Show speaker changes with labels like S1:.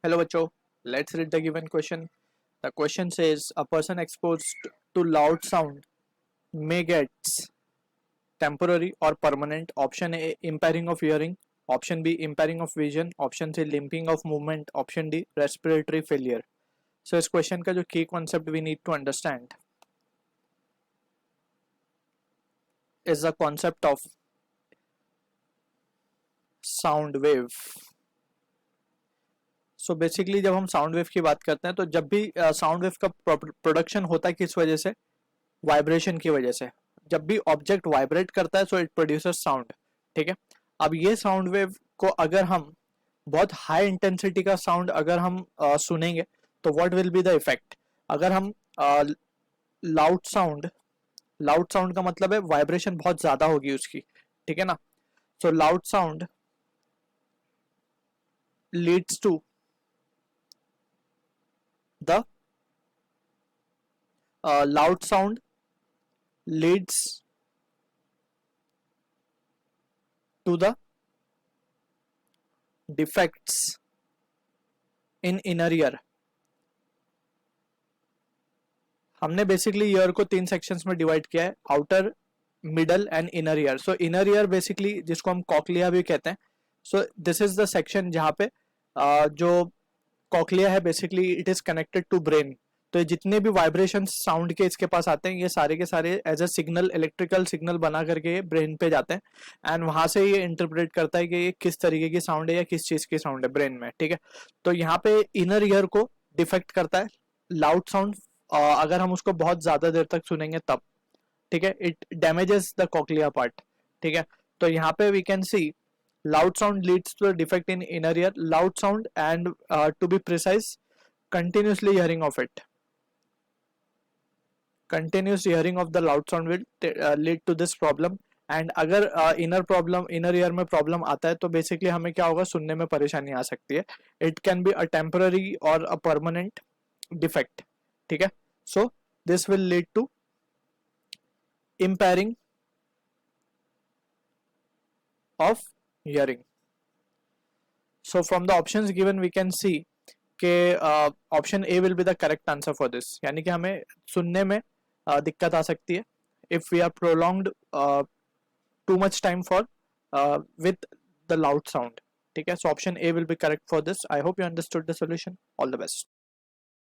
S1: Hello बच्चों, let's read the given question. The question says a person exposed to loud sound may get temporary or permanent. Option A, impairing of hearing. Option B, impairing of vision. Option C, limping of movement. Option D, respiratory failure. So इस question का जो key concept we need to understand is the concept of sound wave. So basically जब हम sound wave की बात करते हैं तो जब भी साउंड वेव का प्रोडक्शन होता है किस वजह से, वाइब्रेशन की वजह से. जब भी ऑब्जेक्ट वाइब्रेट करता है सो इट प्रोड्यूसेस साउंड. ठीक है. अब ये साउंड वेव को अगर हम बहुत हाई इंटेंसिटी का साउंड अगर हम सुनेंगे तो what will be the effect. अगर हम लाउड साउंड का मतलब है वाइब्रेशन बहुत ज्यादा होगी उसकी. ठीक है ना. So loud sound leads to the loud sound leads to the defects in inner ear. हमने बेसिकली ईयर को 3 सेक्शंस में डिवाइड किया है, outer, middle and inner ear. So inner ear basically जिसको हम कॉकलिया भी कहते हैं. So this is the section जहाँ पे जो कॉकलिया है basically it is connected to brain. तो ये जितने भी वाइब्रेशन साउंड के इसके पास आते हैं ये सारे के सारे as a signal, electrical signal बना करके ब्रेन पे जाते हैं एंड वहां से ये इंटरप्रेट करता है कि ये किस तरीके की साउंड है या किस चीज की साउंड है ब्रेन में. ठीक है. तो यहाँ पे इनर ईयर को डिफेक्ट करता है लाउड साउंड अगर हम उसको बहुत ज्यादा देर तक सुनेंगे तब. ठीक है. It damages the cochlea part. ठीक है. तो यहाँ पे we can see loud sound leads to a defect in inner ear. Loud sound and to be precise, continuously hearing of it. Continuous hearing of the loud sound will lead to this problem. And अगर inner ear में problem आता है तो basically हमें क्या होगा, सुनने में परेशानी आ सकती है. It can be a temporary और अ परमानेंट डिफेक्ट. ठीक है. So this will lead to impairing of hearing. So from the options given we can see कि option A will be the correct answer for this. यानी कि हमें सुनने में दिक्कत आ सकती है if we are prolonged too much time for with the loud sound. ठीक है. So option A will be correct for this. I hope you understood the solution. All the best.